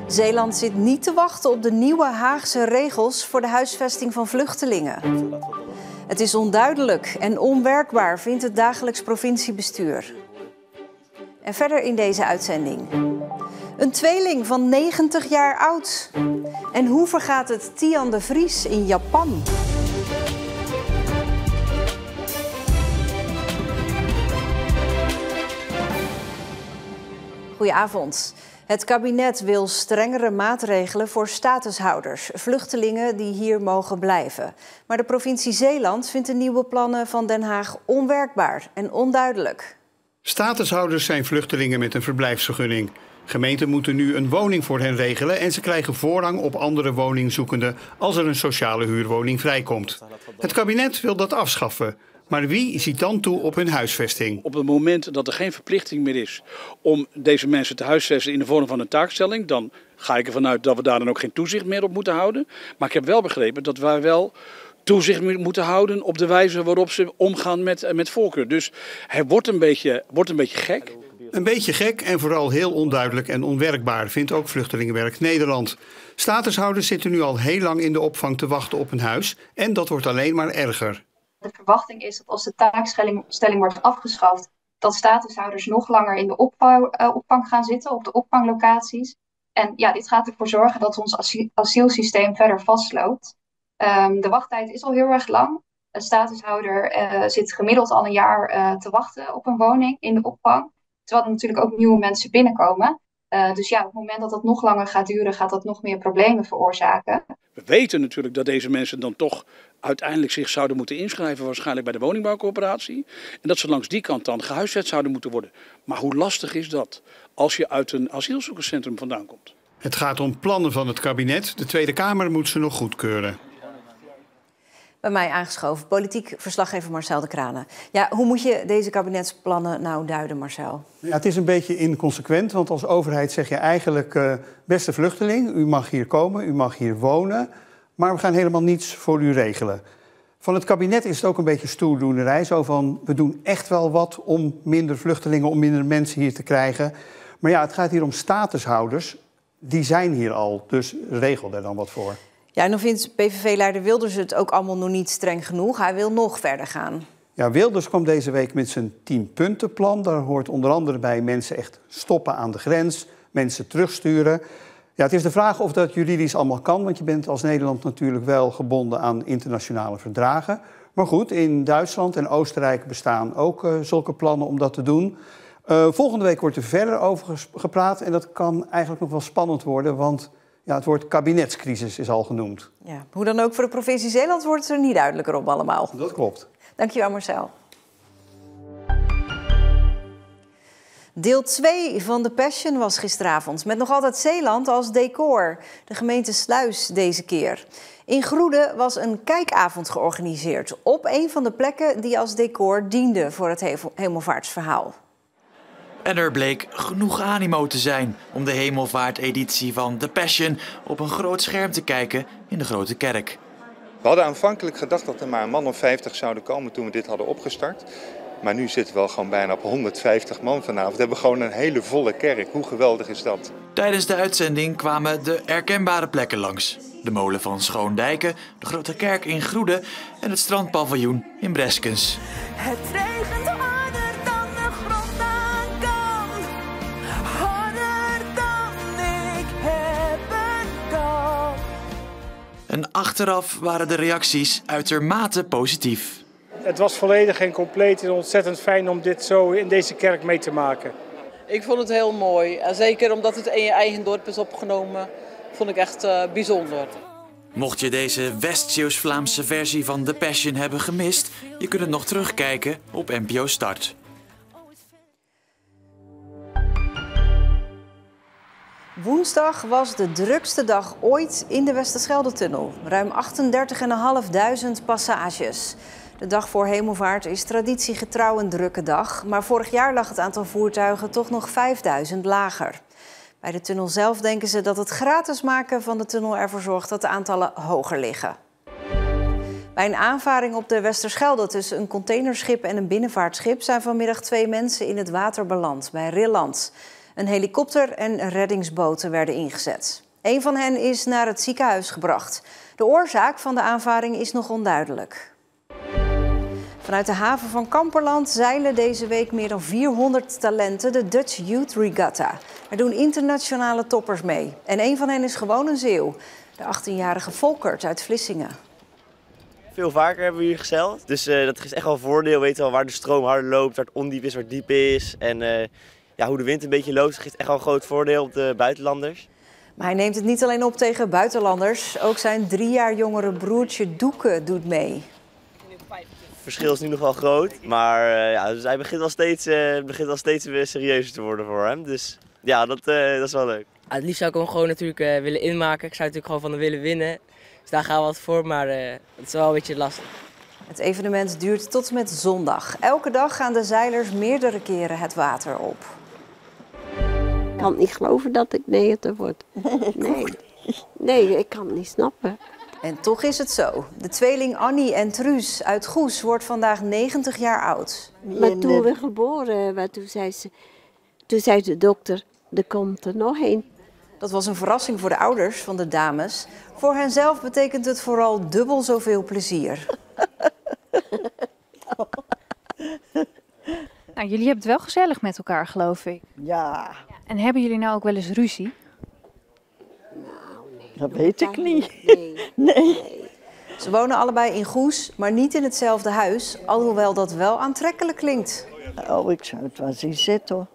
Zeeland zit niet te wachten op de nieuwe Haagse regels voor de huisvesting van vluchtelingen. Het is onduidelijk en onwerkbaar, vindt het dagelijks provinciebestuur. En verder in deze uitzending. Een tweeling van 90 jaar oud. En hoe vergaat het Tian de Vries in Japan? Goedenavond. Het kabinet wil strengere maatregelen voor statushouders, vluchtelingen die hier mogen blijven. Maar de provincie Zeeland vindt de nieuwe plannen van Den Haag onwerkbaar en onduidelijk. Statushouders zijn vluchtelingen met een verblijfsvergunning. Gemeenten moeten nu een woning voor hen regelen en ze krijgen voorrang op andere woningzoekenden als er een sociale huurwoning vrijkomt. Het kabinet wil dat afschaffen. Maar wie ziet dan toe op hun huisvesting? Op het moment dat er geen verplichting meer is om deze mensen te huisvesten in de vorm van een taakstelling, dan ga ik ervan uit dat we daar dan ook geen toezicht meer op moeten houden. Maar ik heb wel begrepen dat wij wel toezicht moeten houden op de wijze waarop ze omgaan met voorkeur. Dus het wordt een beetje gek. Een beetje gek en vooral heel onduidelijk en onwerkbaar, vindt ook Vluchtelingenwerk Nederland. Statushouders zitten nu al heel lang in de opvang te wachten op een huis en dat wordt alleen maar erger. De verwachting is dat als de taakstelling wordt afgeschaft, dat statushouders nog langer in de opvang gaan zitten, op de opvanglocaties. En ja, dit gaat ervoor zorgen dat ons asielsysteem verder vastloopt. De wachttijd is al heel erg lang. Een statushouder zit gemiddeld al een jaar te wachten op een woning in de opvang. Terwijl er natuurlijk ook nieuwe mensen binnenkomen. Dus ja, op het moment dat dat nog langer gaat duren, gaat dat nog meer problemen veroorzaken. We weten natuurlijk dat deze mensen dan toch uiteindelijk zich zouden moeten inschrijven, waarschijnlijk bij de woningbouwcoöperatie. En dat ze langs die kant dan gehuisvest zouden moeten worden. Maar hoe lastig is dat als je uit een asielzoekerscentrum vandaan komt? Het gaat om plannen van het kabinet. De Tweede Kamer moet ze nog goedkeuren. Bij mij aangeschoven, politiek verslaggever Marcel de Kranen. Ja, hoe moet je deze kabinetsplannen nou duiden, Marcel? Ja, het is een beetje inconsequent, want als overheid zeg je eigenlijk beste vluchteling, u mag hier komen, u mag hier wonen, maar we gaan helemaal niets voor u regelen. Van het kabinet is het ook een beetje stoeldoenerij, zo van we doen echt wel wat om minder vluchtelingen, om minder mensen hier te krijgen. Maar ja, het gaat hier om statushouders, die zijn hier al, dus regel er dan wat voor. Ja, en dan vindt PVV-leider Wilders het ook allemaal nog niet streng genoeg. Hij wil nog verder gaan. Ja, Wilders kwam deze week met zijn 10-puntenplan. Daar hoort onder andere bij mensen echt stoppen aan de grens, mensen terugsturen. Ja, het is de vraag of dat juridisch allemaal kan, want je bent als Nederland natuurlijk wel gebonden aan internationale verdragen. Maar goed, in Duitsland en Oostenrijk bestaan ook zulke plannen om dat te doen. Volgende week wordt er verder over gepraat en dat kan eigenlijk nog wel spannend worden, want ja, het woord kabinetscrisis is al genoemd. Ja, hoe dan ook, voor de provincie Zeeland wordt het er niet duidelijker op allemaal. Dat klopt. Dankjewel, Marcel. Deel 2 van The Passion was gisteravond, met nog altijd Zeeland als decor. De gemeente Sluis deze keer. In Groede was een kijkavond georganiseerd op een van de plekken die als decor diende voor het hemelvaartsverhaal. En er bleek genoeg animo te zijn om de hemelvaarteditie van The Passion op een groot scherm te kijken in de Grote Kerk. We hadden aanvankelijk gedacht dat er maar een man of 50 zouden komen toen we dit hadden opgestart. Maar nu zitten we al gewoon bijna op 150 man vanavond. We hebben gewoon een hele volle kerk. Hoe geweldig is dat? Tijdens de uitzending kwamen de herkenbare plekken langs. De molen van Schoondijken, de Grote Kerk in Groede en het strandpaviljoen in Breskens. Het regent harder dan de grond aan kan. Harder dan ik hebben kan. En achteraf waren de reacties uitermate positief. Het was volledig en compleet en ontzettend fijn om dit zo in deze kerk mee te maken. Ik vond het heel mooi. Zeker omdat het in je eigen dorp is opgenomen, vond ik echt bijzonder. Mocht je deze West-Zeeuws-Vlaamse versie van The Passion hebben gemist, je kunt het nog terugkijken op NPO Start. Woensdag was de drukste dag ooit in de Westerschelde-tunnel. Ruim 38.500 passages. De dag voor Hemelvaart is traditiegetrouw een drukke dag, maar vorig jaar lag het aantal voertuigen toch nog 5000 lager. Bij de tunnel zelf denken ze dat het gratis maken van de tunnel ervoor zorgt dat de aantallen hoger liggen. Bij een aanvaring op de Westerschelde tussen een containerschip en een binnenvaartschip zijn vanmiddag 2 mensen in het water beland bij Rilland. Een helikopter en reddingsboten werden ingezet. Een van hen is naar het ziekenhuis gebracht. De oorzaak van de aanvaring is nog onduidelijk. Vanuit de haven van Kamperland zeilen deze week meer dan 400 talenten de Dutch Youth Regatta. Er doen internationale toppers mee. En een van hen is gewoon een Zeeuw. De 18-jarige Volkert uit Vlissingen. Veel vaker hebben we hier gezeild. Dus dat is echt wel een voordeel. Weet wel waar de stroom harder loopt, waar het ondiep is, waar het diep is. En ja, hoe de wind een beetje loopt, geeft echt wel een groot voordeel op de buitenlanders. Maar hij neemt het niet alleen op tegen buitenlanders. Ook zijn 3 jaar jongere broertje Doeke doet mee. Het verschil is nu nog wel groot, maar ja, dus hij begint al steeds weer serieuzer te worden voor hem. Dus ja, dat is wel leuk. Het liefst zou ik hem gewoon natuurlijk willen inmaken. Ik zou natuurlijk gewoon van hem willen winnen. Dus daar gaan we wat voor, maar het is wel een beetje lastig. Het evenement duurt tot en met zondag. Elke dag gaan de zeilers meerdere keren het water op. Ik kan niet geloven dat ik 90 word. Nee, ik kan het niet snappen. En toch is het zo. De tweeling Annie en Truus uit Goes wordt vandaag 90 jaar oud. Maar toen we geboren werden, toen zei de dokter, er komt er nog een. Dat was een verrassing voor de ouders van de dames. Voor henzelf betekent het vooral dubbel zoveel plezier. Nou, jullie hebben het wel gezellig met elkaar, geloof ik. Ja. En hebben jullie nou ook wel eens ruzie? Nou, nee. Dat weet ik niet. Nee. Ze wonen allebei in Goes, maar niet in hetzelfde huis. Alhoewel dat wel aantrekkelijk klinkt. Oh, ik zou het wel zien zitten hoor.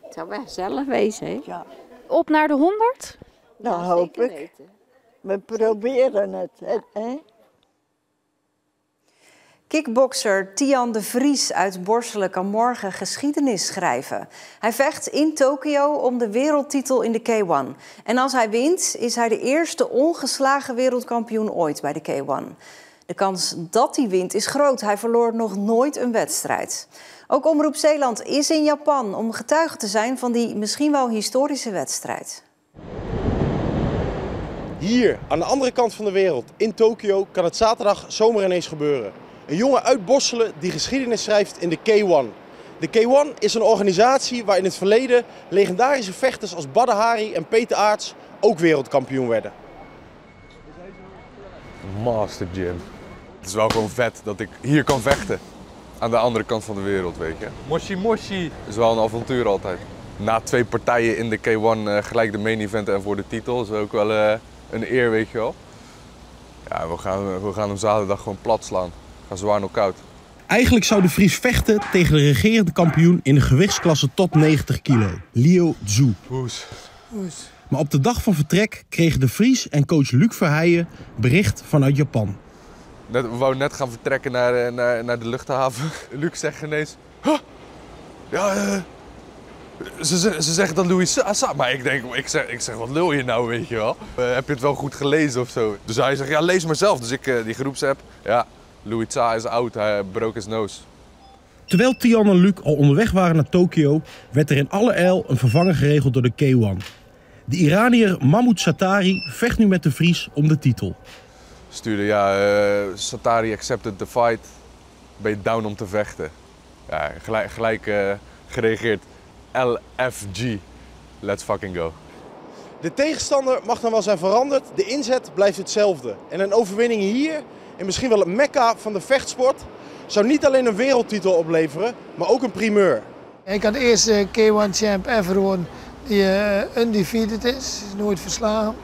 Het zou wel gezellig wezen, hè? Ja. Op naar de 100? Nou, Ja, hoop zeker ik. weten. We proberen het. Hè? Kickbokser Tian de Vries uit Borselen kan morgen geschiedenis schrijven. Hij vecht in Tokio om de wereldtitel in de K1. En als hij wint, is hij de eerste ongeslagen wereldkampioen ooit bij de K1. De kans dat hij wint is groot. Hij verloor nog nooit een wedstrijd. Ook Omroep Zeeland is in Japan om getuige te zijn van die misschien wel historische wedstrijd. Hier, aan de andere kant van de wereld, in Tokio, kan het zaterdag zomaar ineens gebeuren. Een jongen uit Borselen die geschiedenis schrijft in de K1. De K1 is een organisatie waar in het verleden legendarische vechters als Badr Hari en Peter Aerts ook wereldkampioen werden. Master Gym. Het is wel gewoon vet dat ik hier kan vechten. Aan de andere kant van de wereld, weet je. Moshi moshi. Het is wel een avontuur altijd. Na 2 partijen in de K1 gelijk de main event en voor de titel is ook wel een eer, weet je wel. Ja, we gaan hem zaterdag gewoon plat slaan. We gaan zwaar knock-out. Eigenlijk zou de Vries vechten tegen de regerende kampioen in de gewichtsklasse tot 90 kilo, Leo Zhu. Maar op de dag van vertrek kregen de Vries en coach Luc Verheijen bericht vanuit Japan. We wouden net gaan vertrekken naar de luchthaven. Luc zegt ineens... Huh? Ja, ze zeggen dat Louis Sa. Maar ik zeg, wat lul je nou, weet je wel? Heb je het wel goed gelezen of zo? Dus hij zegt, ja, lees maar zelf. Dus ik die groepsapp, ja, Louis Sa is oud, hij broke his nose. Terwijl Tian en Luc al onderweg waren naar Tokio, werd er in alle ijl een vervanger geregeld door de K1. De Iranier Mahmoud Satari vecht nu met de Vries om de titel. Stuurde, ja, Satari accepted the fight. Ben je down om te vechten? Ja, gelijk gereageerd. LFG. Let's fucking go. De tegenstander mag dan wel zijn veranderd, de inzet blijft hetzelfde. En een overwinning hier, en misschien wel het mekka van de vechtsport, zou niet alleen een wereldtitel opleveren, maar ook een primeur. Ik had de eerste K1 champ ever gewonnen die undefeated is, nooit verslagen.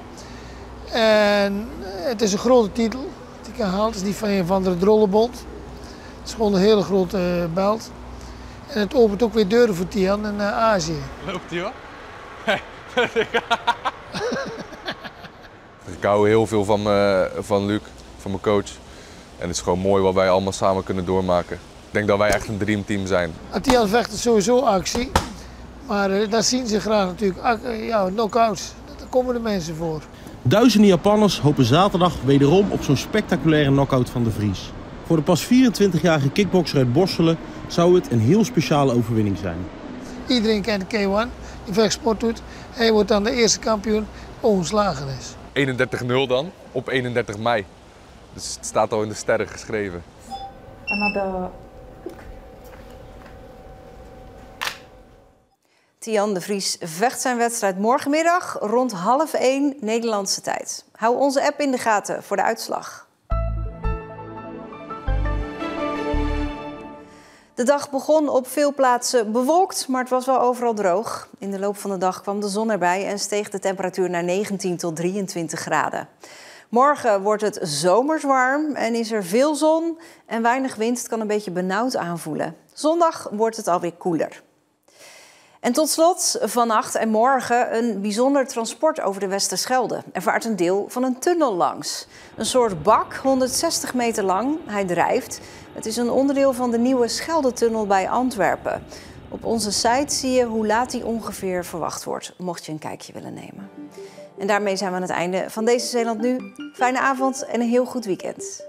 En het is een grote titel die ik haal. Het is niet van een of andere drollenbond. Het is gewoon een hele grote belt. En het opent ook weer deuren voor Tian in Azië. Loopt hij hoor? Ik hou heel veel van Luc, van mijn coach. En het is gewoon mooi wat wij allemaal samen kunnen doormaken. Ik denk dat wij echt een dreamteam zijn. Tian vecht is sowieso actie. Maar daar zien ze graag natuurlijk. Ja, knockouts, daar komen de mensen voor. Duizenden Japanners hopen zaterdag wederom op zo'n spectaculaire knockout van de Vries. Voor de pas 24-jarige kickbokser uit Borselen zou het een heel speciale overwinning zijn. Iedereen kent de K1, die vechtsport doet. Hij wordt dan de eerste kampioen ongeslagen is. 31-0 dan, op 31 mei. Dus het staat al in de sterren geschreven. Tian de Vries vecht zijn wedstrijd morgenmiddag rond 12:30 Nederlandse tijd. Hou onze app in de gaten voor de uitslag. De dag begon op veel plaatsen bewolkt, maar het was wel overal droog. In de loop van de dag kwam de zon erbij en steeg de temperatuur naar 19 tot 23 graden. Morgen wordt het zomers warm en is er veel zon en weinig wind. Het kan een beetje benauwd aanvoelen. Zondag wordt het alweer koeler. En tot slot, vannacht en morgen een bijzonder transport over de Westerschelde. Er vaart een deel van een tunnel langs. Een soort bak, 160 meter lang. Hij drijft. Het is een onderdeel van de nieuwe Scheldetunnel bij Antwerpen. Op onze site zie je hoe laat die ongeveer verwacht wordt, mocht je een kijkje willen nemen. En daarmee zijn we aan het einde van deze Zeeland Nu. Fijne avond en een heel goed weekend.